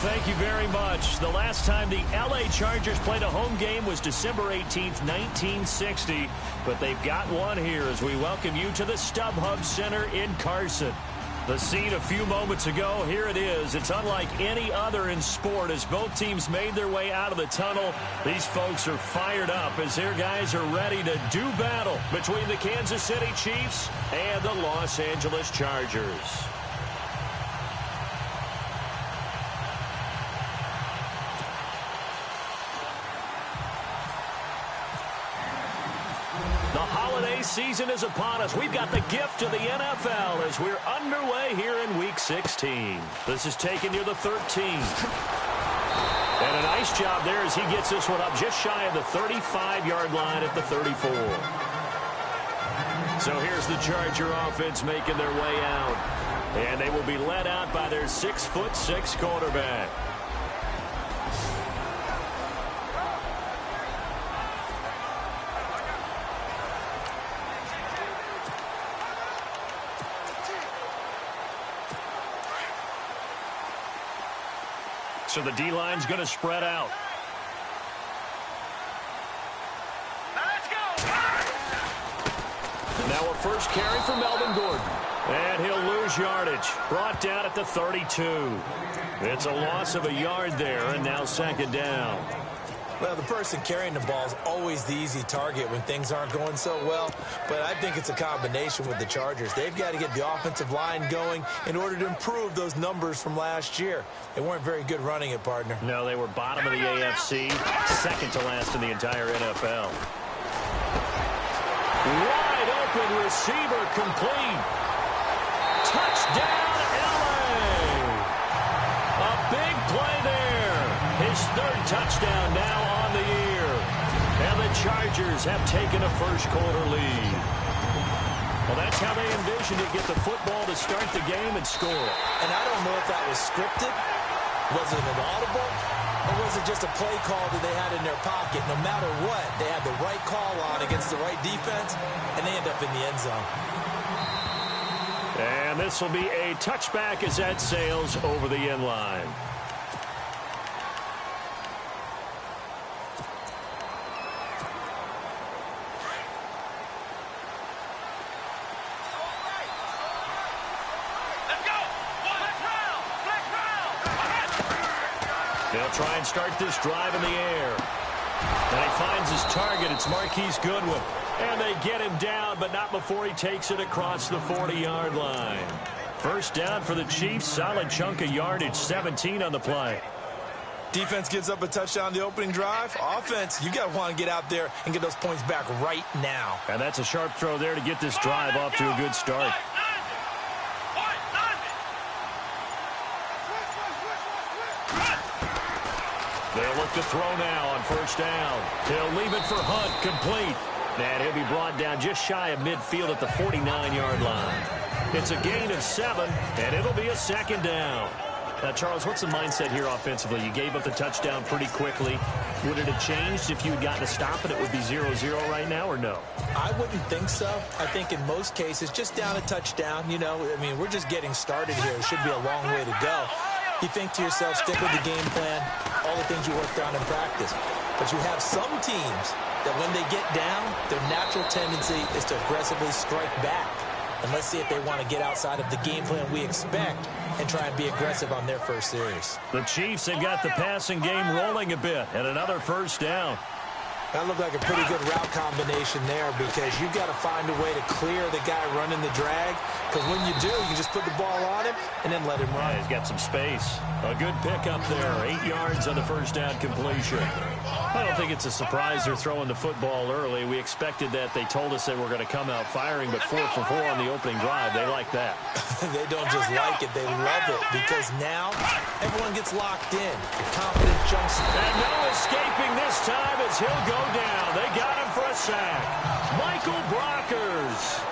thank you very much. The last time the LA Chargers played a home game was December 18th, 1960. But they've got one here as we welcome you to the StubHub Center in Carson. The scene a few moments ago, here it is. It's unlike any other in sport as both teams made their way out of the tunnel. These folks are fired up as their guys are ready to do battle between the Kansas City Chiefs and the Los Angeles Chargers. The holiday season is upon us. We've got the gift of the NFL as we're underway here in Week 16. This is taking you the 13th. And a nice job there as he gets this one up just shy of the 35-yard line at the 34. So here's the Charger offense making their way out. And they will be led out by their 6'6" quarterback. So the D-line's going to spread out. Now a first carry for Melvin Gordon. And he'll lose yardage. Brought down at the 32. It's a loss of a yard there, and now second down. Well, the person carrying the ball is always the easy target when things aren't going so well. But I think it's a combination with the Chargers. They've got to get the offensive line going in order to improve those numbers from last year. They weren't very good running it, partner. No, they were bottom of the AFC, second to last in the entire NFL. Wide open receiver complete. Touchdown, LA! A big play there. His third touchdown now on the year. And the Chargers have taken a first-quarter lead. Well, that's how they envisioned it, get the football to start the game and score. And I don't know if that was scripted. Was it an audible? Or was it just a play call that they had in their pocket? No matter what, they had the right call on against the right defense, and they end up in the end zone. And this will be a touchback as that sails over the end line. They'll try and start this drive in the air. And he finds his target. It's Marquise Goodwin. And they get him down, but not before he takes it across the 40-yard line. First down for the Chiefs. Solid chunk of yardage, 17 on the play. Defense gives up a touchdown the opening drive. Offense, you got to want to get out there and get those points back right now. And that's a sharp throw there to get this drive off to a good start. They'll look to throw now on first down. He'll leave it for Hunt, complete. And he'll be brought down just shy of midfield at the 49-yard line. It's a gain of 7, and it'll be a second down. Now, Charles, what's the mindset here offensively? You gave up the touchdown pretty quickly. Would it have changed if you had gotten a stop and it would be 0-0 right now, or no? I wouldn't think so. I think in most cases, just down a touchdown, you know, I mean, we're just getting started here. It should be a long way to go. You think to yourself, stick with the game plan, all the things you worked on in practice. But you have some teams that when they get down, their natural tendency is to aggressively strike back. And let's see if they want to get outside of the game plan we expect and try and be aggressive on their first series. The Chiefs have got the passing game rolling a bit, and another first down. That looked like a pretty good route combination there because you've got to find a way to clear the guy running the drag. Because when you do, you just put the ball on him and then let him run. Yeah, he's got some space. A good pickup there. 8 yards on the first down completion. I don't think it's a surprise they're throwing the football early. We expected that. They told us they were going to come out firing, but 4 for 4 on the opening drive. They like that. They don't just like it. They love it because now everyone gets locked in. The confidence jumps. And no escaping this time as he'll go down. They got him for a sack. Michael Brockers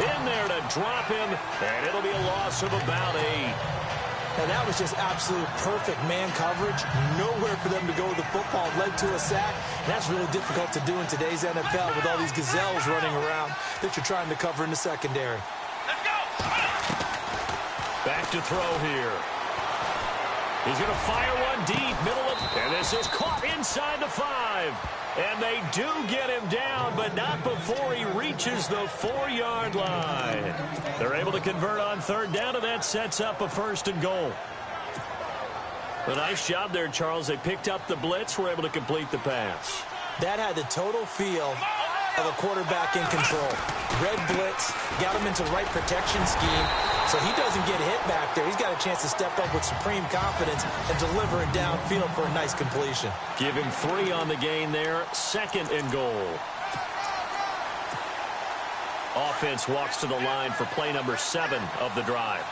in there to drop him, and it'll be a loss of about 8. And that was just absolute perfect man coverage. Nowhere for them to go with the football. Led to a sack. And that's really difficult to do in today's NFL with all these gazelles running around that you're trying to cover in the secondary. Back to throw here. He's going to fire one deep, middle of, and this is caught inside the 5. And they do get him down, but not before he reaches the 4-yard line. They're able to convert on third down, and that sets up a 1st and goal. A nice job there, Charles. They picked up the blitz, were able to complete the pass. That had the total feel of a quarterback in control. Red blitz, got him into the right protection scheme, so he doesn't get hit back there. He's got a chance to step up with supreme confidence and deliver it downfield for a nice completion. Give him 3 on the gain there, 2nd and goal. Offense walks to the line for play number 7 of the drive.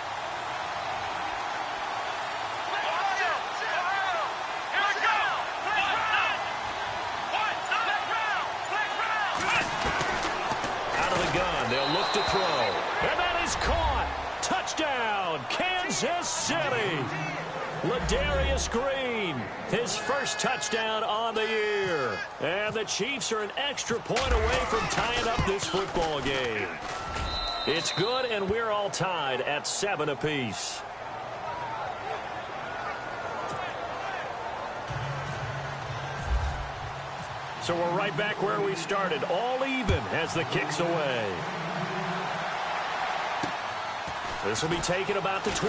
They'll look to throw. And that is caught. Touchdown, Kansas City. Ladarius Green, his first touchdown on the year. And the Chiefs are an extra point away from tying up this football game. It's good, and we're all tied at 7 apiece. So we're right back where we started, all even as the kick's away. This will be taken about the 12.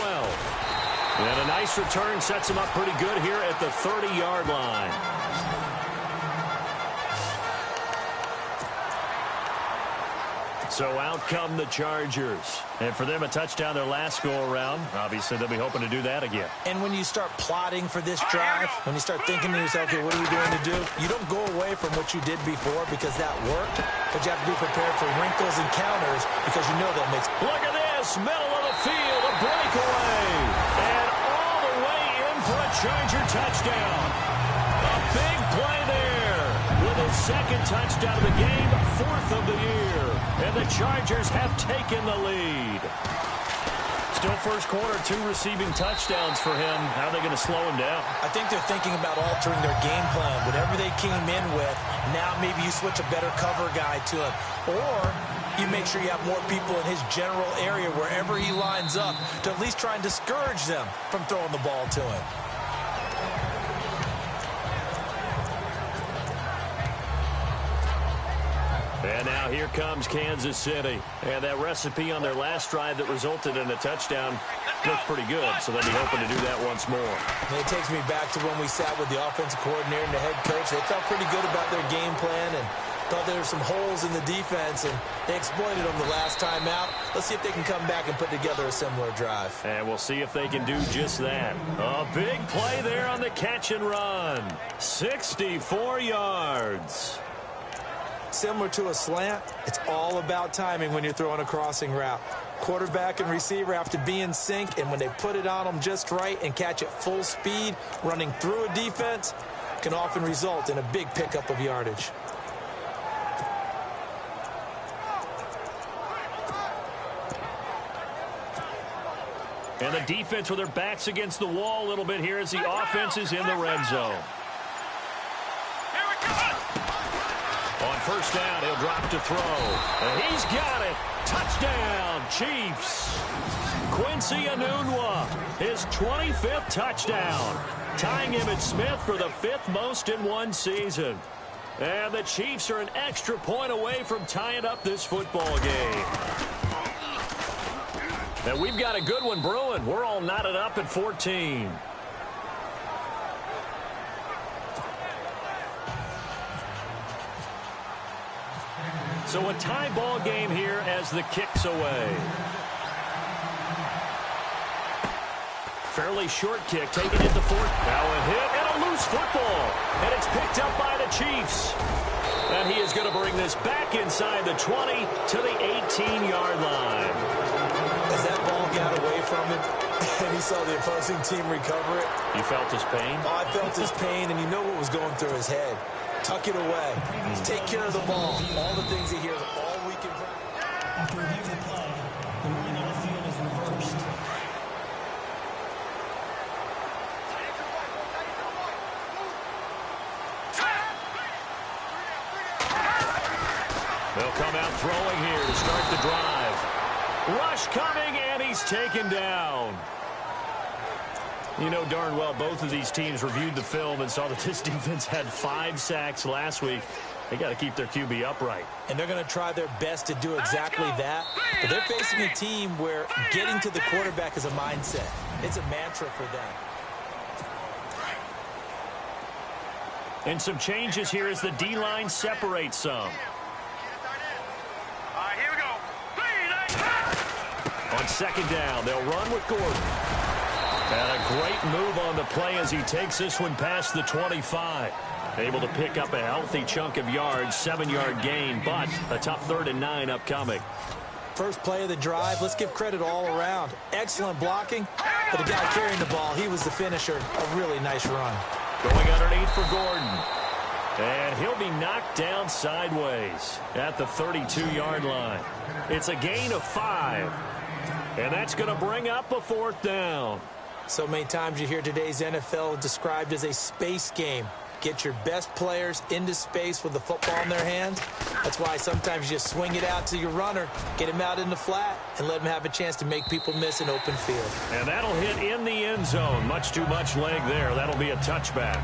And a nice return sets him up pretty good here at the 30-yard line. So out come the Chargers. And for them, a touchdown their last go-around. Obviously, they'll be hoping to do that again. And when you start plotting for this drive, when you start thinking to yourself, okay, what are we going to do? You don't go away from what you did before because that worked, but you have to be prepared for wrinkles and counters because you know that makes... Look at this, middle of the field, a breakaway. And all the way in for a Charger touchdown. A big play there with his 2nd touchdown of the game, 4th of the year. And the Chargers have taken the lead. Still first quarter, 2 receiving touchdowns for him. How are they going to slow him down? I think they're thinking about altering their game plan. Whatever they came in with, now maybe you switch a better cover guy to him. Or you make sure you have more people in his general area wherever he lines up to at least try and discourage them from throwing the ball to him. And now here comes Kansas City. And that recipe on their last drive that resulted in a touchdown looked pretty good, so they'll be hoping to do that once more. And it takes me back to when we sat with the offensive coordinator and the head coach. They felt pretty good about their game plan and thought there were some holes in the defense, and they exploited them the last time out. Let's see if they can come back and put together a similar drive. And we'll see if they can do just that. A big play there on the catch and run. 64 yards. Similar to a slant, it's all about timing when you're throwing a crossing route. Quarterback and receiver have to be in sync, and when they put it on them just right and catch it full speed, running through a defense can often result in a big pickup of yardage. And the defense with their backs against the wall a little bit here as the offense is in the red zone. On first down, he'll drop to throw. And he's got it. Touchdown, Chiefs. Quincy Enunwa, his 25th touchdown. Tying Emmitt Smith for the 5th most in one season. And the Chiefs are an extra point away from tying up this football game. And we've got a good one brewing. We're all knotted up at 14. So a tie ball game here as the kick's away. Fairly short kick, taken at the 4. Now a hit and a loose football. And it's picked up by the Chiefs. And he is going to bring this back inside the 20 to the 18-yard line. As that ball got away from him, and he saw the opposing team recover it. You felt his pain? Oh, I felt his pain, and you know what was going through his head. Tuck it away. Take care of the ball. All the things he hears all week in practice. After review of the play, the ruling on the field is reversed. They'll come out throwing here to start the drive. Rush coming, and he's taken down. You know darn well both of these teams reviewed the film and saw that this defense had 5 sacks last week. They got to keep their QB upright. And they're going to try their best to do exactly that. But they're facing a team where getting to the quarterback is a mindset. It's a mantra for them. And some changes here as the D-line separates some. Here we go. On second down, they'll run with Gordon. And a great move on the play as he takes this one past the 25. Able to pick up a healthy chunk of yards, 7-yard gain, but a tough 3rd and 9 upcoming. First play of the drive, let's give credit all around. Excellent blocking, but the guy carrying the ball, he was the finisher. A really nice run. Going underneath for Gordon. And he'll be knocked down sideways at the 32-yard line. It's a gain of 5. And that's going to bring up a 4th down. So many times you hear today's NFL described as a space game. Get your best players into space with the football in their hands. That's why sometimes you just swing it out to your runner, get him out in the flat, and let him have a chance to make people miss an open field. And that'll hit in the end zone. Much too much leg there. That'll be a touchback.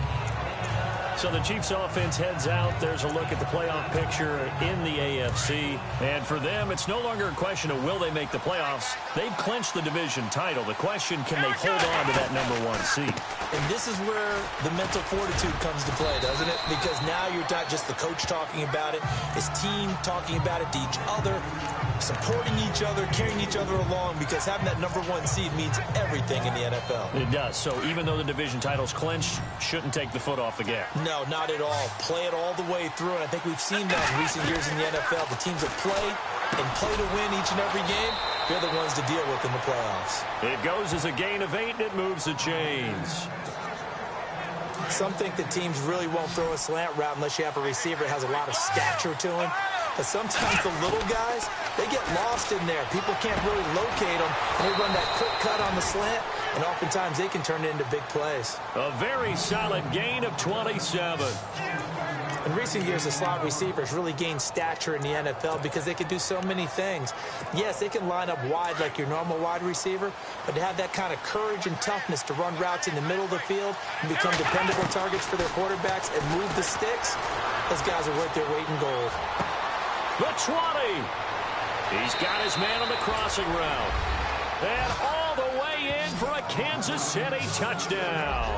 So the Chiefs offense heads out. There's a look at the playoff picture in the AFC. And for them, it's no longer a question of will they make the playoffs. They've clinched the division title. The question, can they hold on to that #1 seed? And this is where the mental fortitude comes to play, doesn't it? Because now you're not just the coach talking about it, his team talking about it to each other, supporting each other, carrying each other along, because having that #1 seed means everything in the NFL. It does. So even though the division title's clinched, shouldn't take the foot off the gas. No, not at all. Play it all the way through, and I think we've seen that in recent years in the NFL. The teams that play and play to win each and every game, they're the ones to deal with in the playoffs. It goes as a gain of 8, and it moves the chains. Some think that teams really won't throw a slant route unless you have a receiver that has a lot of stature to him. But sometimes the little guys, they get lost in there. People can't really locate them, and they run that quick cut on the slant, and oftentimes they can turn it into big plays. A very solid gain of 27. In recent years, the slot receivers really gained stature in the NFL because they can do so many things. Yes, they can line up wide like your normal wide receiver, but to have that kind of courage and toughness to run routes in the middle of the field and become dependable targets for their quarterbacks and move the sticks, those guys are worth their weight in gold. The 20. He's got his man on the crossing route. And all the way in for a Kansas City touchdown.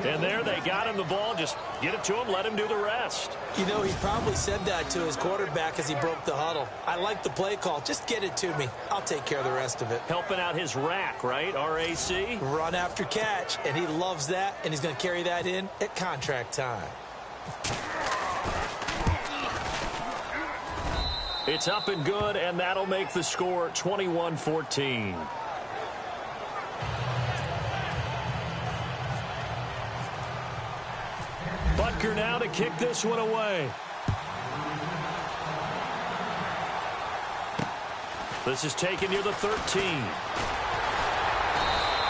And there they got him the ball. Just get it to him, let him do the rest. You know, he probably said that to his quarterback as he broke the huddle. I like the play call. Just get it to me. I'll take care of the rest of it. Helping out his rack, right? RAC? Run after catch, and he loves that, and he's going to carry that in at contract time. It's up and good, and that'll make the score 21-14. Butker now to kick this one away. This is taken near the 13.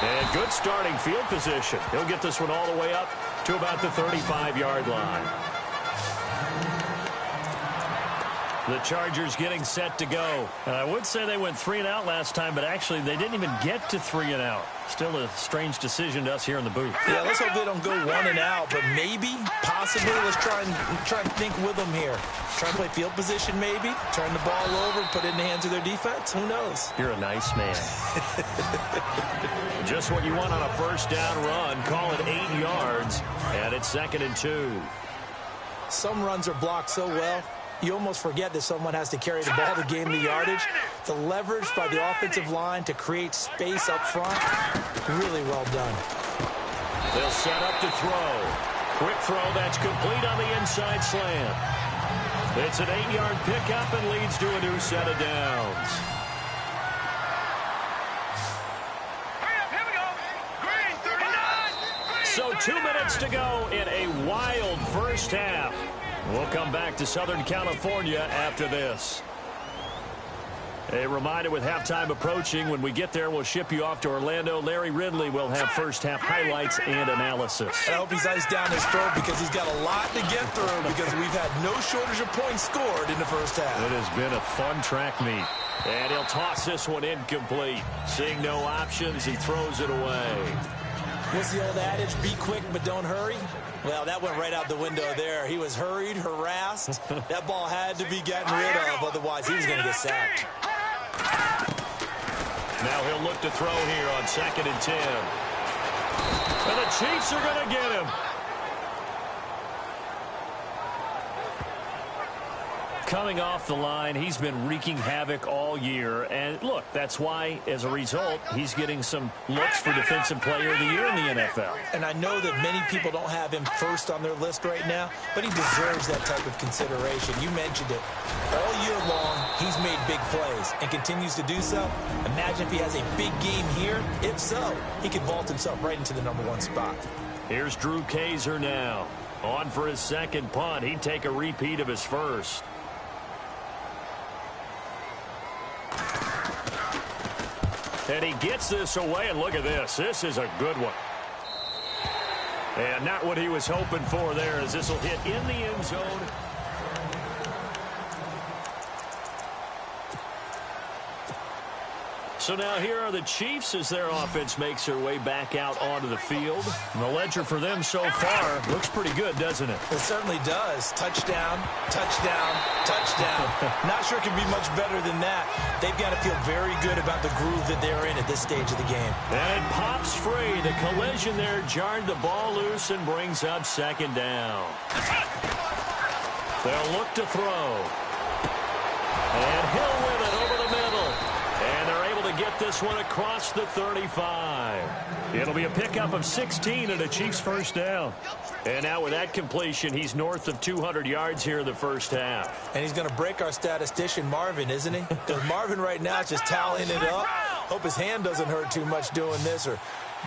And good starting field position. He'll get this one all the way up to about the 35-yard line. The Chargers getting set to go. And I would say they went 3 and out last time, but actually they didn't even get to 3 and out. Still a strange decision to us here in the booth. Yeah, let's hope they don't go 1 and out, but maybe, possibly, let's try and think with them here. Try and play field position maybe, turn the ball over, put it in the hands of their defense. Who knows? You're a nice man. Just what you want on a first down run. Call it 8 yards, and it's 2nd and 2. Some runs are blocked so well, you almost forget that someone has to carry the ball to gain the yardage. The leverage by the offensive line to create space up front, really well done. They'll set up to throw. Quick throw that's complete on the inside slant. It's an 8-yard pickup and leads to a new set of downs. Here we go. Green 39. So 2 minutes to go in a wild first half. We'll come back to Southern California after this. A reminder, with halftime approaching, when we get there, we'll ship you off to Orlando. Larry Ridley will have first-half highlights and analysis. I hope he's iced down his throat because he's got a lot to get through because we've had no shortage of points scored in the first half. It has been a fun track meet. And he'll toss this one incomplete. Seeing no options, he throws it away. What's the old adage? Be quick, but don't hurry. Well, that went right out the window there. He was hurried, harassed. That ball had to be gotten rid of, otherwise he was going to get sacked. Now he'll look to throw here on 2nd and 10. And the Chiefs are going to get him. Coming off the line, he's been wreaking havoc all year. And look, that's why, as a result, he's getting some looks for Defensive Player of the Year in the NFL. And I know that many people don't have him first on their list right now, but he deserves that type of consideration. You mentioned it. All year long, he's made big plays and continues to do so. Imagine if he has a big game here. If so, he could vault himself right into the #1 spot. Here's Drew Kaiser now. On for his second punt. He'd take a repeat of his first. And he gets this away, and look at this. This is a good one. And not what he was hoping for there, as this will hit in the end zone. So now here are the Chiefs as their offense makes their way back out onto the field. And the ledger for them so far looks pretty good, doesn't it? It certainly does. Touchdown, touchdown, touchdown. Not sure it can be much better than that. They've got to feel very good about the groove that they're in at this stage of the game. And it pops free. The collision there jarred the ball loose and brings up 2nd down. They'll look to throw. And Hill with it over the middle. And they're able to get this one across the 35. It'll be a pickup of 16 and a Chiefs first down. And now with that completion, he's north of 200 yards here in the first half. And he's going to break our statistician, Marvin, isn't he? Because Marvin right now is just tallying it up. Hope his hand doesn't hurt too much doing this or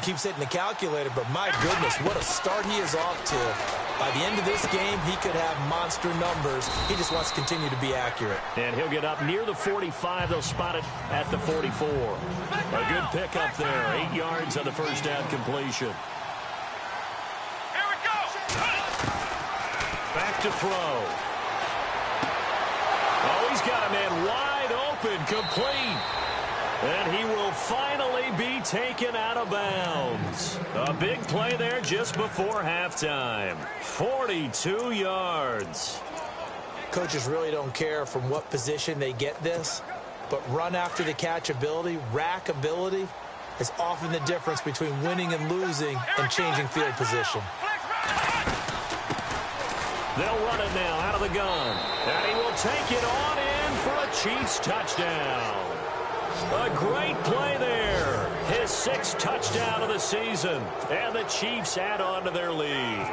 keeps hitting the calculator. But my goodness, what a start he is off to. By the end of this game, he could have monster numbers. He just wants to continue to be accurate. And he'll get up near the 45. They'll spot it at the 44. A good pickup there. 8 yards on the first down completion. Here we go. Back to throw. Oh, he's got a man wide open, complete. And he will finally be taken out of bounds. A big play there just before halftime. 42 yards. Coaches really don't care from what position they get this, but run after the catch ability, rack ability, is often the difference between winning and losing and changing field position. They'll run it now out of the gun. And he will take it on in for a Chiefs touchdown. A great play there. His 6th touchdown of the season. And the Chiefs add on to their lead.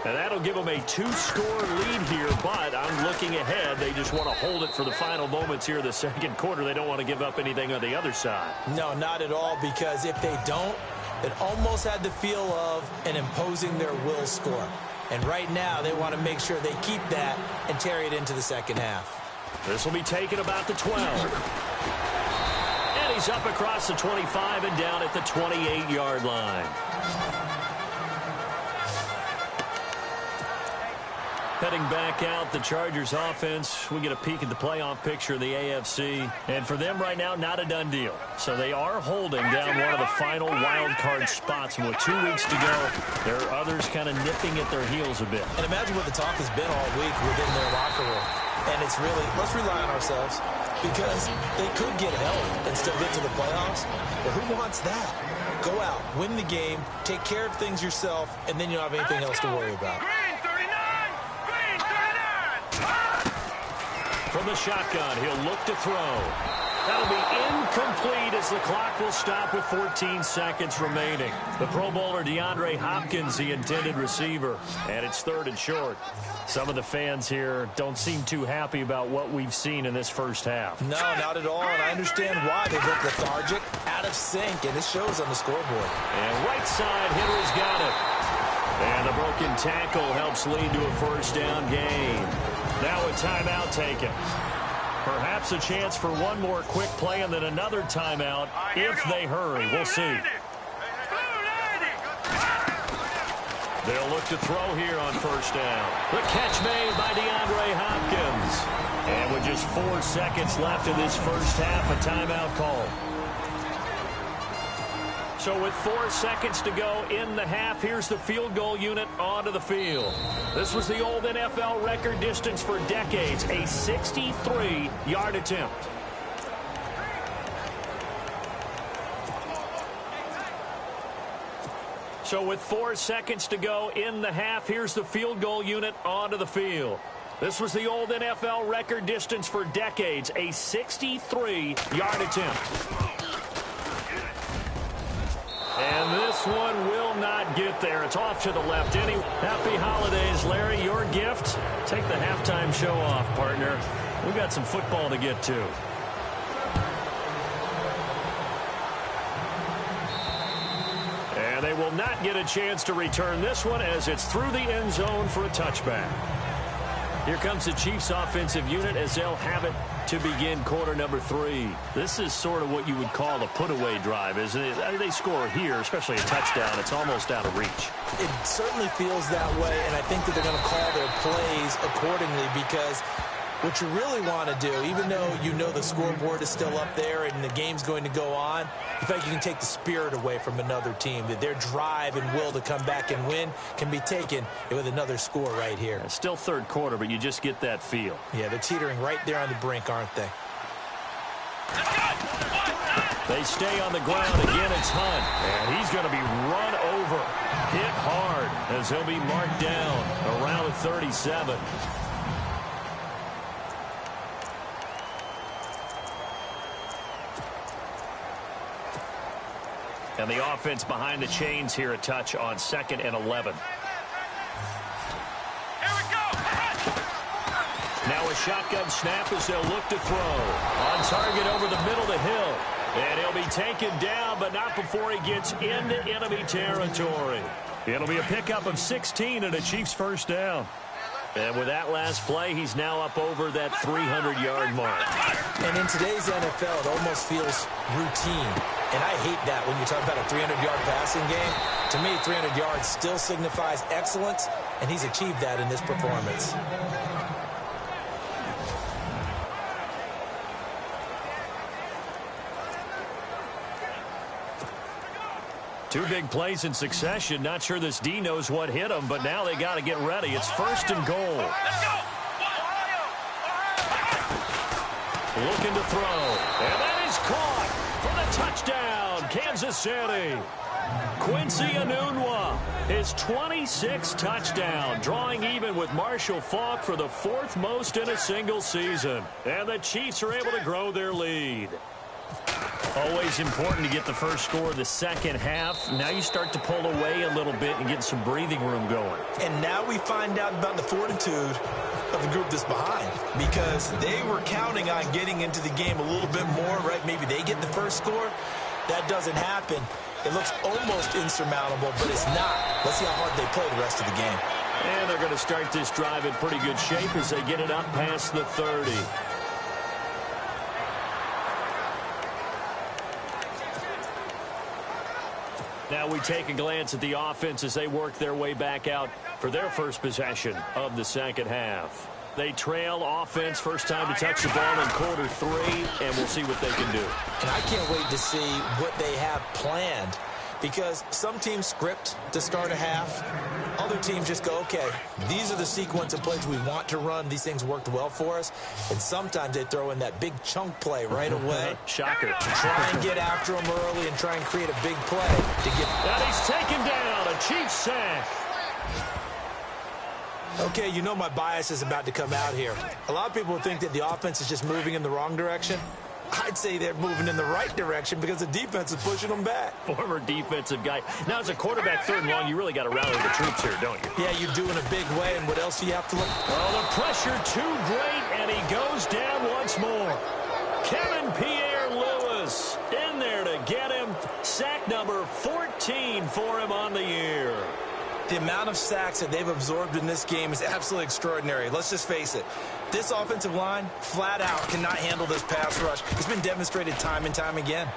And that'll give them a 2-score lead here, but I'm looking ahead. They just want to hold it for the final moments here in the second quarter. They don't want to give up anything on the other side. No, not at all, because if they don't, it almost had the feel of an imposing their will score. And right now, they want to make sure they keep that and carry it into the second half. This will be taken about the 12. And he's up across the 25 and down at the 28-yard line. Heading back out, the Chargers offense. We get a peek at the playoff picture of the AFC. And for them right now, not a done deal. So they are holding down one of the final wild card spots. And with 2 weeks to go, there are others kind of nipping at their heels a bit. And imagine what the talk has been all week within their locker room. And it's really, let's rely on ourselves, because they could get help and still get to the playoffs. But who wants that? Go out, win the game, take care of things yourself, and then you don't have anything else to worry about. Green 39. Green 39. From the shotgun, he'll look to throw. That'll be incomplete as the clock will stop with 14 seconds remaining. The Pro Bowler DeAndre Hopkins, the intended receiver, and it's 3rd and short. Some of the fans here don't seem too happy about what we've seen in this first half. No, not at all, and I understand why. They look lethargic, out of sync, and it shows on the scoreboard. And right side, Henry's got it. And the broken tackle helps lead to a first down gain. Now a timeout taken. Perhaps a chance for one more quick play and then another timeout if they hurry. We'll see. They'll look to throw here on first down. The catch made by DeAndre Hopkins. And with just 4 seconds left in this first half, a timeout call. So with 4 seconds to go in the half, here's the field goal unit onto the field. This was the old NFL record distance for decades, a 63-yard attempt. So with 4 seconds to go in the half, here's the field goal unit onto the field. This was the old NFL record distance for decades, a 63-yard attempt. And this one will not get there. It's off to the left. Happy holidays, Larry. Your gift? Take the halftime show off, partner. We've got some football to get to. And they will not get a chance to return this one as it's through the end zone for a touchback. Here comes the Chiefs offensive unit as they'll have it to begin quarter number 3. This is sort of what you would call a put-away drive, isn't it? They score here, especially a touchdown. It's almost out of reach. It certainly feels that way, and I think that they're going to call their plays accordingly because what you really want to do, even though you know the scoreboard is still up there and the game's going to go on, in fact, you can take the spirit away from another team, that their drive and will to come back and win can be taken with another score right here. It's still third quarter, but you just get that feel. Yeah, they're teetering right there on the brink, aren't they? They stay on the ground. Again, it's Hunt. And he's going to be run over, hit hard, as he'll be marked down around the 37. And the offense behind the chains here a touch on 2nd and 11. Here we go. Now a shotgun snap as they'll look to throw. On target over the middle to Hill. And he'll be taken down, but not before he gets into enemy territory. It'll be a pickup of 16 and a Chiefs first down. And with that last play, he's now up over that 300-yard mark. And in today's NFL, it almost feels routine. And I hate that when you talk about a 300-yard passing game. To me, 300 yards still signifies excellence, and he's achieved that in this performance. Two big plays in succession. Not sure this D knows what hit him, but now they got to get ready. It's 1st and goal. Let's go. Looking to throw. And that is caught for the touchdown, Kansas City. Quincy Enunwa, his 26th touchdown, drawing even with Marshall Faulk for the 4th most in a single season. And the Chiefs are able to grow their lead. Always important to get the first score of the second half. Now you start to pull away a little bit and get some breathing room going. And now we find out about the fortitude of the group that's behind, because they were counting on getting into the game a little bit more, right? Maybe they get the first score. That doesn't happen. It looks almost insurmountable, but it's not. Let's see how hard they play the rest of the game. And they're going to start this drive in pretty good shape as they get it up past the 30. Now we take a glance at the offense as they work their way back out for their first possession of the second half. They trail offense, first time to touch the ball in quarter 3, and we'll see what they can do. And I can't wait to see what they have planned, because some teams script to start a half. Other teams just go, okay, these are the sequence of plays we want to run. These things worked well for us. And sometimes they throw in that big chunk play right away. Shocker. Try and get after them early and try and create a big play to get. And he's taken down, a Chiefs sack. Okay, you know my bias is about to come out here. A lot of people think that the offense is just moving in the wrong direction. I'd say they're moving in the right direction because the defense is pushing them back. Former defensive guy. Now, as a quarterback, 3rd and long, you really got to rally the troops here, don't you? Yeah, you do in a big way, and what else do you have to look? Oh, the pressure too great, and he goes down once more. Kevin Pierre-Louis in there to get him. Sack number 14 for him on the year. The amount of sacks that they've absorbed in this game is absolutely extraordinary. Let's just face it. This offensive line, flat out, cannot handle this pass rush. It's been demonstrated time and time again.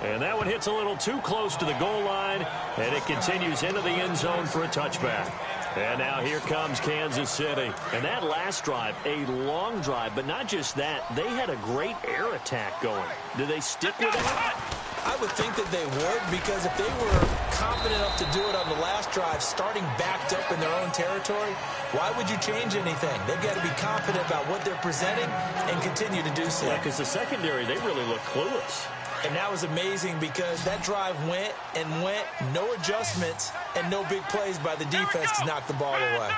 And that one hits a little too close to the goal line, and it continues into the end zone for a touchback. And now here comes Kansas City. And that last drive, a long drive, but not just that. They had a great air attack going. Do they stick with that? I would think that they would, because if they were confident enough to do it on the last drive, starting backed up in their own territory, why would you change anything? They've got to be confident about what they're presenting and continue to do so. Yeah, because the secondary, they really look clueless. And that was amazing because that drive went and went, no adjustments, and no big plays by the defense to knock the ball away.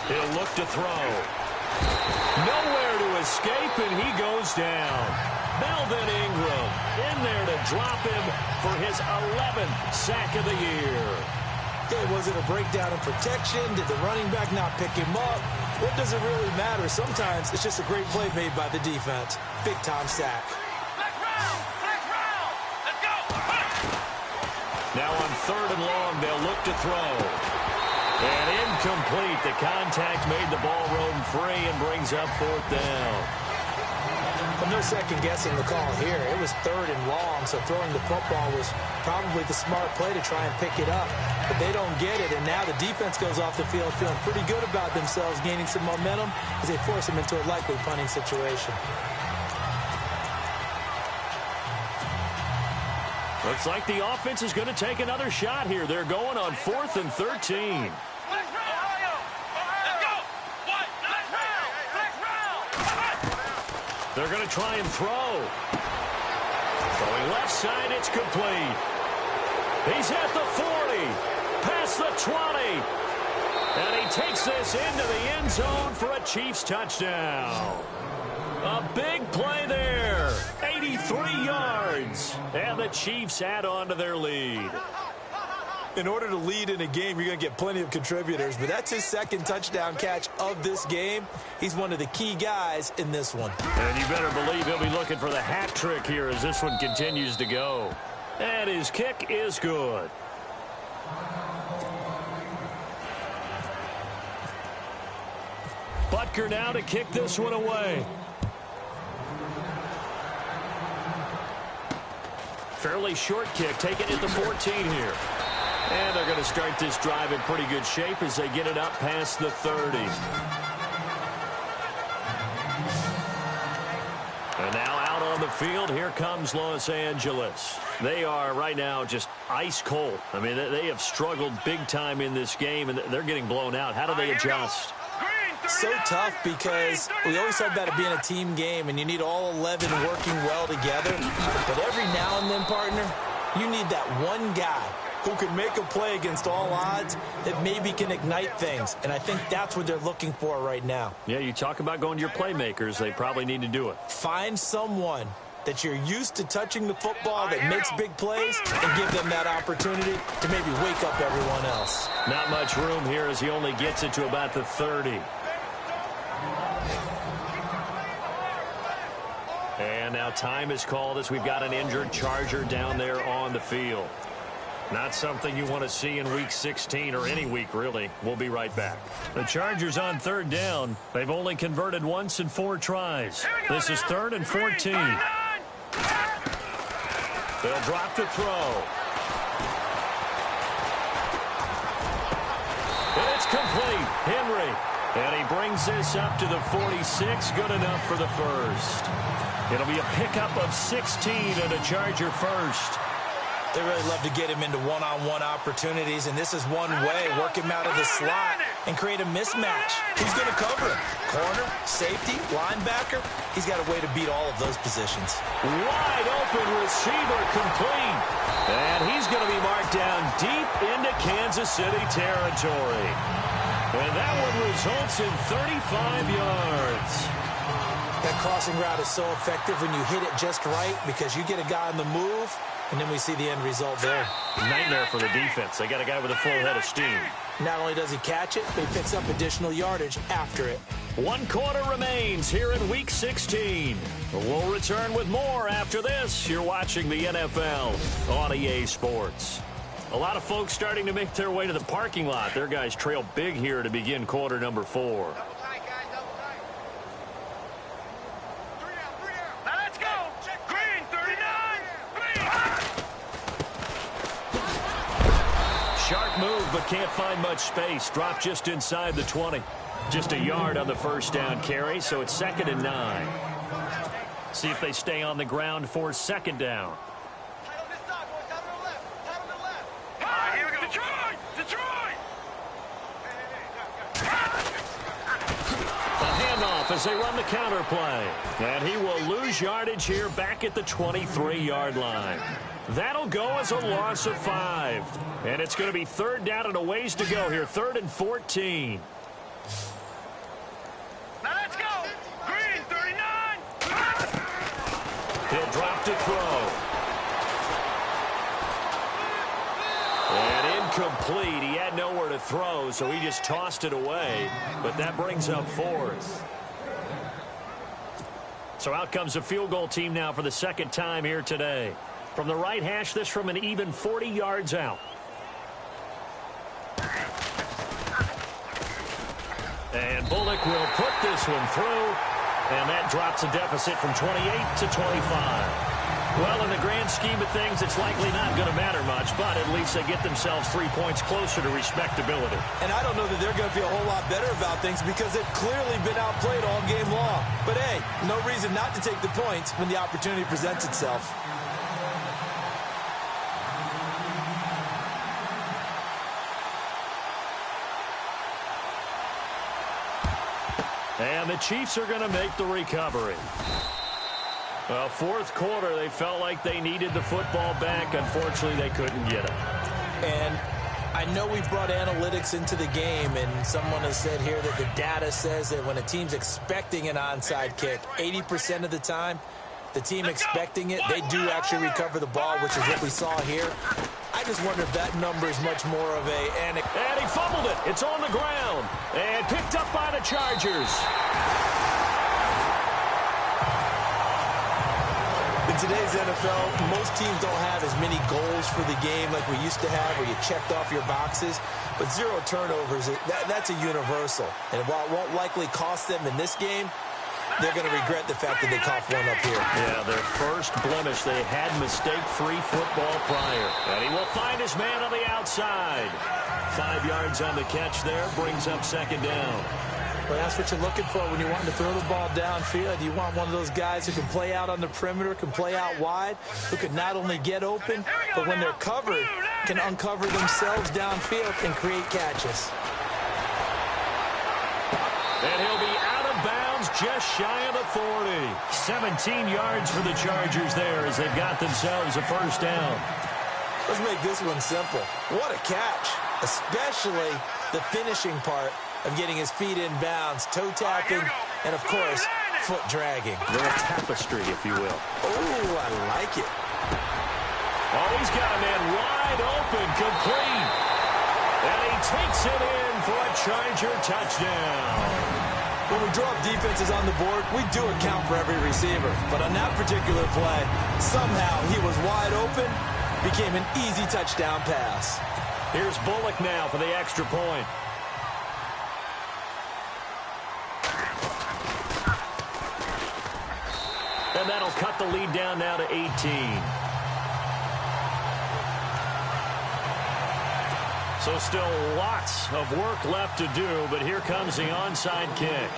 He'll look to throw. Nowhere to escape, and he goes down. Melvin Ingram in there to drop him for his 11th sack of the year. Hey, was it a breakdown in protection? Did the running back not pick him up? What does it really matter? Sometimes it's just a great play made by the defense. Big-time sack. Now on 3rd and long, they'll look to throw. And incomplete. The contact made the ball roam free and brings up 4th down. Well, no second-guessing the call here. It was 3rd and long, so throwing the football was probably the smart play to try and pick it up. But they don't get it, and now the defense goes off the field feeling pretty good about themselves, gaining some momentum as they force them into a likely punting situation. Looks like the offense is going to take another shot here. They're going on 4th and 13. They're going to try and throw. Going left side, it's complete. He's at the 40, past the 20. And he takes this into the end zone for a Chiefs touchdown. A big play there. 83 yards. And the Chiefs add on to their lead. In order to lead in a game, you're going to get plenty of contributors, but that's his 2nd touchdown catch of this game. He's one of the key guys in this one. And you better believe he'll be looking for the hat trick here as this one continues to go. And his kick is good. Butker now to kick this one away. Fairly short kick, taking it to 14 here. And they're going to start this drive in pretty good shape as they get it up past the 30. And now out on the field, here comes Los Angeles. They are right now just ice cold. I mean, they have struggled big time in this game, and they're getting blown out. How do they adjust? So tough because we always talk about it being a team game, and you need all 11 working well together. But every now and then, partner, you need that one guy who can make a play against all odds that maybe can ignite things. And I think that's what they're looking for right now. Yeah, you talk about going to your playmakers. They probably need to do it. Find someone that you're used to touching the football that makes big plays and give them that opportunity to maybe wake up everyone else. Not much room here as he only gets it to about the 30. And now time is called as we've got an injured Charger down there on the field. Not something you want to see in Week 16 or any week, really. We'll be right back. The Chargers on 3rd down. They've only converted once in 4 tries. This is 3rd and 14. They'll drop to throw. And it's complete. Henry. And he brings this up to the 46. Good enough for the first. It'll be a pickup of 16 and a Charger first. They really love to get him into one-on-one opportunities, and this is one way. Work him out of the slot and create a mismatch. Who's going to cover him? Corner, safety, linebacker? He's got a way to beat all of those positions. Wide open receiver complete. And he's going to be marked down deep into Kansas City territory. And that one results in 35 yards. That crossing route is so effective when you hit it just right because you get a guy on the move, and then we see the end result there. Nightmare for the defense. They got a guy with a full head of steam. Not only does he catch it, but he picks up additional yardage after it. 1 quarter remains here in Week 16. We'll return with more after this. You're watching the NFL on EA Sports. A lot of folks starting to make their way to the parking lot. Their guys trail big here to begin quarter number 4. Now let's go. but can't find much space. Dropped just inside the 20. Just a yard on the first down carry, so it's 2nd and 9. See if they stay on the ground for 2nd down. Here we go. Detroit! Detroit! A handoff as they run the counter play. And he will lose yardage here back at the 23-yard line. That'll go as a loss of 5. And it's going to be 3rd down and a ways to go here. 3rd and 14. Now let's go! Green, 39! He'll drop to throw. And incomplete. He had nowhere to throw, so he just tossed it away. But that brings up 4th. So out comes a field goal team now for the 2nd time here today. From the right hash, this from an even 40 yards out. And Bullock will put this one through. And that drops a deficit from 28 to 25. Well, in the grand scheme of things, it's likely not going to matter much, but at least they get themselves 3 points closer to respectability. And I don't know that they're going to feel a whole lot better about things because they've clearly been outplayed all game long. But, hey, no reason not to take the points when the opportunity presents itself. And the Chiefs are going to make the recovery. Well, 4th quarter, they felt like they needed the football back. Unfortunately, they couldn't get it. And I know we've brought analytics into the game, and someone has said here that the data says that when a team's expecting an onside kick, 80% of the time, the team expecting it, they do actually recover the ball, which is what we saw here. I just wonder if that number is much more of a... And he fumbled it. It's on the ground. And picked up by the Chargers. In today's NFL, most teams don't have as many goals for the game like we used to have where you checked off your boxes. But 0 turnovers, that's a universal. And while it won't likely cost them in this game, they're going to regret the fact that they coughed one up here. Yeah, their first blemish. They had mistake-free football prior. And he will find his man on the outside. 5 yards on the catch there, brings up 2nd down. Well, that's what you're looking for when you want to throw the ball downfield. You want one of those guys who can play out on the perimeter, can play out wide, who can not only get open, but when they're covered, can uncover themselves downfield and create catches. And he'll be out of bounds just shy of the 40. 17 yards for the Chargers there as they've got themselves a 1st down. Let's make this one simple. What a catch, especially the finishing part of getting his feet in bounds, toe tapping, and, of course, foot dragging. A little tapestry, if you will. Oh, I like it. Oh, he's got a man wide open, complete. And he takes it in for a Charger touchdown. When we draw up defenses on the board, we do account for every receiver. But on that particular play, somehow he was wide open, became an easy touchdown pass. Here's Bullock now for the extra point. And that'll cut the lead down now to 18. So still lots of work left to do, but here comes the onside kick.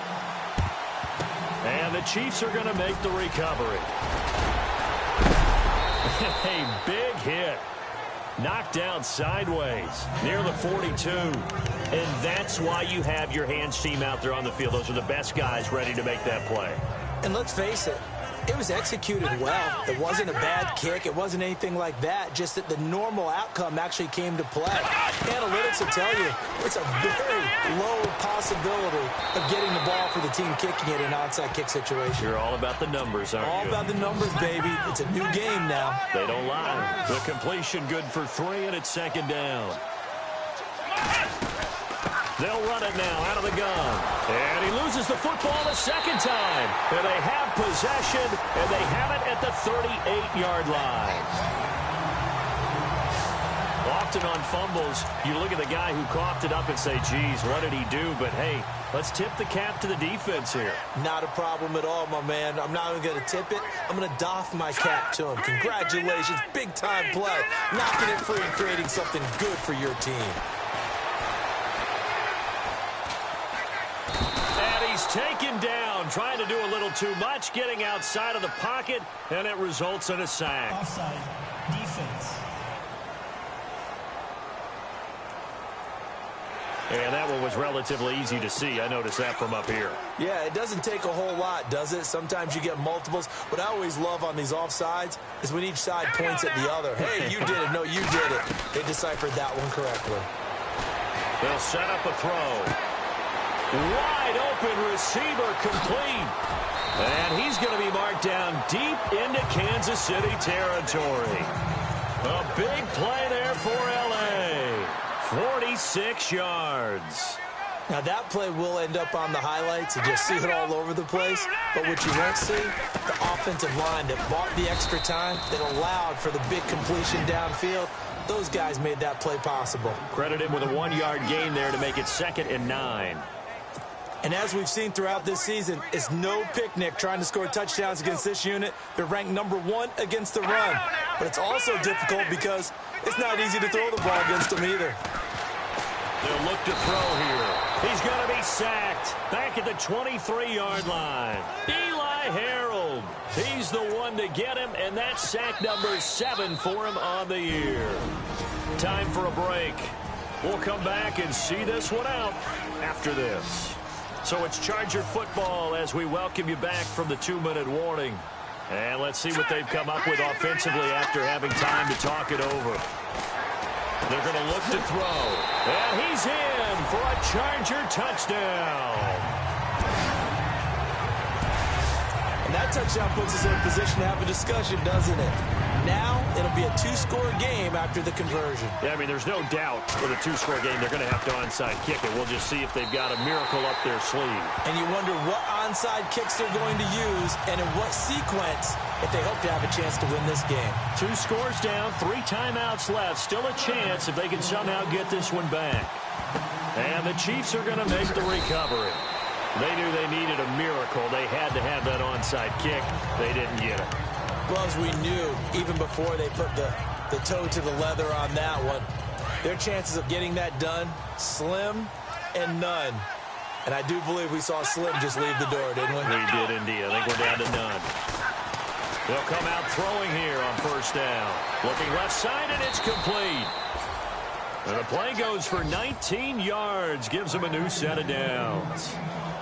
And the Chiefs are going to make the recovery. A big hit. Knocked down sideways near the 42. And that's why you have your hands team out there on the field. Those are the best guys ready to make that play. And let's face it, it was executed well. It wasn't a bad kick. It wasn't anything like that. Just that the normal outcome actually came to play. Analytics will tell you it's a very low possibility of getting the ball for the team kicking it in an onside kick situation. You're all about the numbers, aren't you? All about the numbers, baby. It's a new game now. They don't lie. The completion good for 3, and it's 2nd down. They'll run it now out of the gun. And he loses the football a 2nd time. And they have possession, and they have it at the 38-yard line. Often on fumbles, you look at the guy who coughed it up and say, geez, what did he do? But, hey, let's tip the cap to the defense here. Not a problem at all, my man. I'm not even going to tip it. I'm going to doff my cap to him. Congratulations. Big-time play. Knocking it free and creating something good for your team. taken down, trying to do a little too much, getting outside of the pocket, and it results in a sack. Offside. Defense. And that one was relatively easy to see. I noticed that from up here. Yeah, it doesn't take a whole lot, does it? Sometimes you get multiples. What I always love on these offsides is when each side points at the other. Hey, you did it. No, you did it. They deciphered that one correctly. They'll set up a throw. Wide open receiver complete. And he's going to be marked down deep into Kansas City territory. A big play there for L.A. 46 yards. Now, that play will end up on the highlights, and you'll see it all over the place. But what you won't see, the offensive line that bought the extra time, that allowed for the big completion downfield, those guys made that play possible. Credit him with a 1-yard gain there to make it 2nd and 9. And as we've seen throughout this season, it's no picnic trying to score touchdowns against this unit. They're ranked number 1 against the run. But it's also difficult because it's not easy to throw the ball against them either. They'll look to throw here. He's going to be sacked back at the 23-yard line. Eli Harold. He's the one to get him, and that's sack number 7 for him on the year. Time for a break. We'll come back and see this one out after this. So it's Charger football as we welcome you back from the 2-minute warning. And let's see what they've come up with offensively after having time to talk it over. They're going to look to throw. And he's in for a Charger touchdown. And that touchdown puts us in a position to have a discussion, doesn't it? Now, it'll be a 2-score game after the conversion. Yeah, I mean, there's no doubt with a 2-score game they're going to have to onside kick it. We'll just see if they've got a miracle up their sleeve. And you wonder what onside kicks they're going to use and in what sequence if they hope to have a chance to win this game. 2 scores down, 3 timeouts left. Still a chance if they can somehow get this one back. And the Chiefs are going to make the recovery. They knew they needed a miracle. They had to have that onside kick. They didn't get it. Well, as we knew, even before they put the toe to the leather on that one, their chances of getting that done, slim and none. And I do believe we saw Slim just leave the door, didn't we? We did indeed. I think we're down to none. They'll come out throwing here on 1st down. Looking left side, and it's complete. And the play goes for 19 yards, gives them a new set of downs.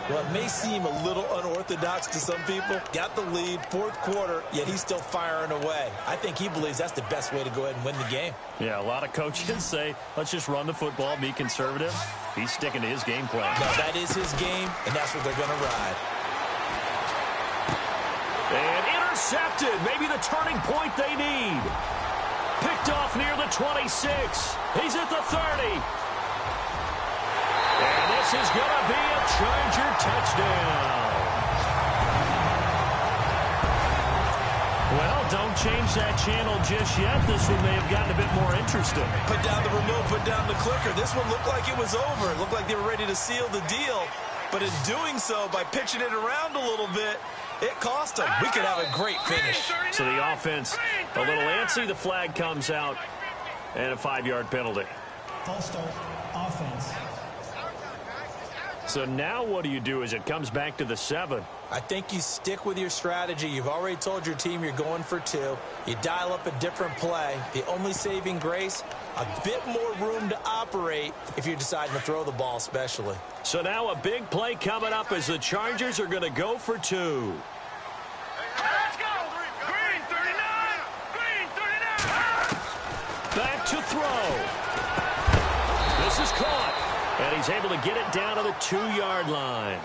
Well, it may seem a little unorthodox to some people. Got the lead, 4th quarter, yet he's still firing away. I think he believes that's the best way to go ahead and win the game. Yeah, a lot of coaches say, let's just run the football, be conservative. He's sticking to his game plan. No, that is his game, and that's what they're going to ride. And intercepted. Maybe the turning point they need. Picked off near the 26. He's at the 30. And this is going to be a Charger touchdown. Well, don't change that channel just yet. This one may have gotten a bit more interesting. Put down the remote, put down the clicker. This one looked like it was over. It looked like they were ready to seal the deal. But in doing so, by pitching it around a little bit, it cost them. We could have a great finish. So the offense, a little antsy. The flag comes out, and a 5-yard penalty. False start. Offense. So now what do you do as it comes back to the 7? I think you stick with your strategy. You've already told your team you're going for 2. You dial up a different play. The only saving grace, a bit more room to operate if you're deciding to throw the ball especially. So now a big play coming up as the Chargers are going to go for 2. Let's go! Green 39! Green 39! Back to throw. This is caught. And he's able to get it down to the 2-yard line.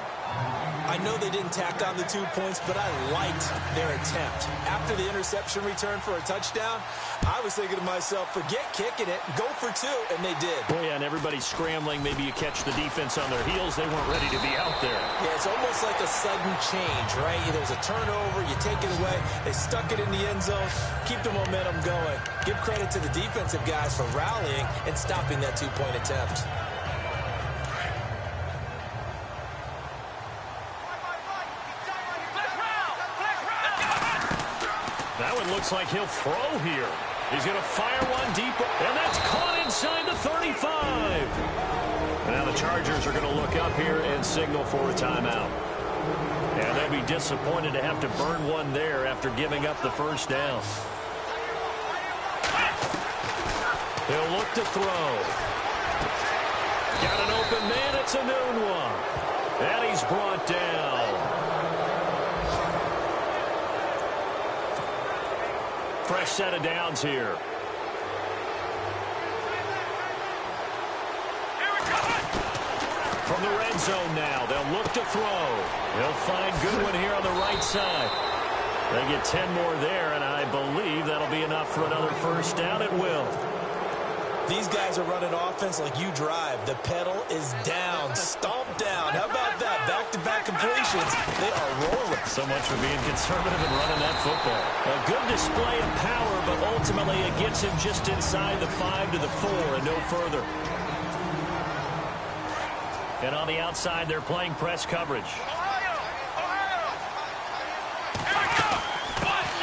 I know they didn't tack on the 2 points, but I liked their attempt. After the interception return for a touchdown, I was thinking to myself, forget kicking it, go for 2, and they did. Oh, yeah, and everybody's scrambling. Maybe you catch the defense on their heels. They weren't ready to be out there. Yeah, it's almost like a sudden change, right? There's a turnover, you take it away, they stuck it in the end zone, keep the momentum going. Give credit to the defensive guys for rallying and stopping that 2-point attempt. That one looks like he'll throw here. He's going to fire one deep, and that's caught inside the 35. Now the Chargers are going to look up here and signal for a timeout. And they'll be disappointed to have to burn one there after giving up the first down. He'll look to throw. Got an open man. It's a noon one. And he's brought down. Fresh set of downs here. From the red zone now, they'll look to throw. They'll find Goodwin here on the right side. They get 10 more there, and I believe that'll be enough for another first down at will. These guys are running offense like you drive. The pedal is down, stomped down. How about that? Back-to-back completions. They are rolling. So much for being conservative and running that football. A good display of power, but ultimately it gets him just inside the 5 to the 4 and no further. And on the outside, they're playing press coverage.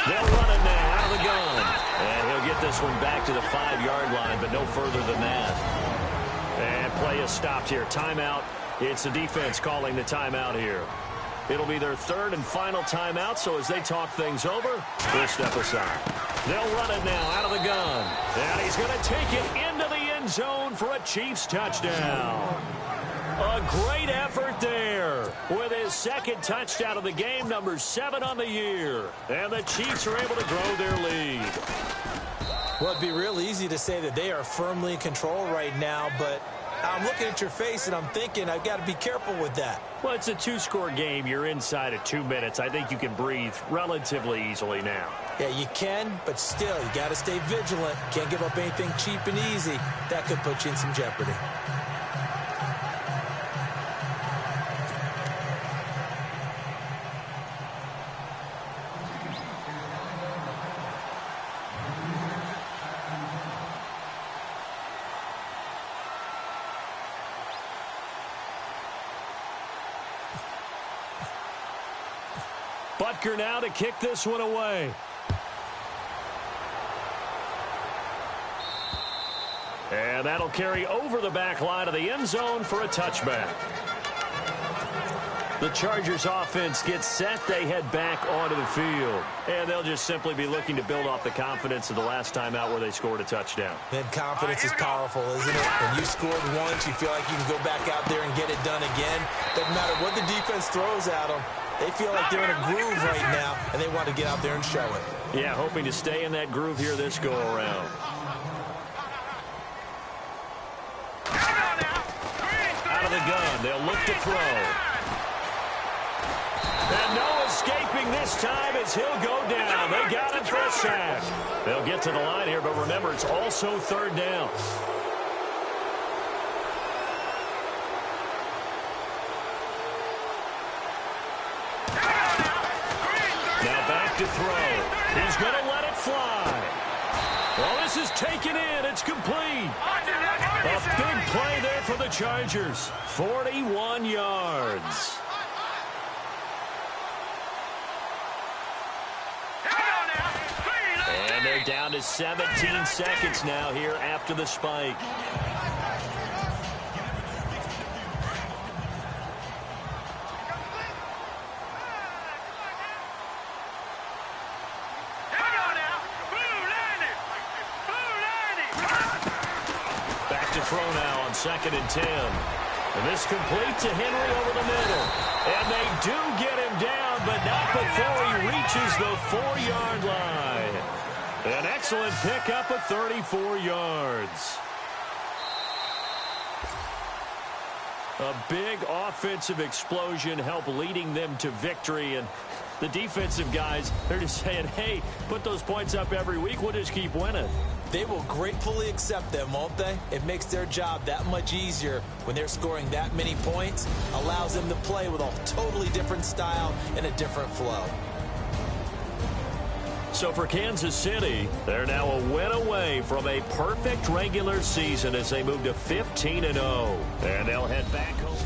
They'll run it now out of the gun. And he'll get this one back to the 5-yard line, but no further than that. And play is stopped here. Timeout. It's the defense calling the timeout here. It'll be their third and final timeout, so as they talk things over, we'll step aside. They'll run it now out of the gun. And he's going to take it into the end zone for a Chiefs touchdown. A great effort there with his second touchdown of the game, number 7 on the year. And the Chiefs are able to grow their lead. Well, it'd be real easy to say that they are firmly in control right now, but I'm looking at your face and I'm thinking I've got to be careful with that. Well, it's a 2-score game. You're inside at 2 minutes. I think you can breathe relatively easily now. Yeah, you can, but still, you got to stay vigilant. Can't give up anything cheap and easy. That could put you in some jeopardy. Butker now to kick this one away. And that'll carry over the back line of the end zone for a touchback. The Chargers offense gets set. They head back onto the field. And they'll just simply be looking to build off the confidence of the last time out where they scored a touchdown. Then confidence is powerful, isn't it? When you scored once, you feel like you can go back out there and get it done again. Doesn't matter what the defense throws at them. They feel like they're in a groove right now, and they want to get out there and show it. Yeah, hoping to stay in that groove here this go-around. Out of the gun, they'll look to throw. And no escaping this time as he'll go down. They got him for a sack. They'll get to the line here, but remember, it's also third down. To throw. He's going to let it fly. Well, this is taken in. It's complete. A big play there for the Chargers. 41 yards. And they're down to 17 seconds now here after the spike. Throw now on 2nd and 10. And this complete to Henry over the middle. And they do get him down, but not before he reaches the 4-yard line. An excellent pickup of 34 yards. A big offensive explosion helped leading them to victory. And the defensive guys, they're just saying, hey, put those points up every week. We'll just keep winning. They will gratefully accept them, won't they? It makes their job that much easier when they're scoring that many points. Allows them to play with a totally different style and a different flow. So for Kansas City, they're now a win away from a perfect regular season as they move to 15-0. And they'll head back home.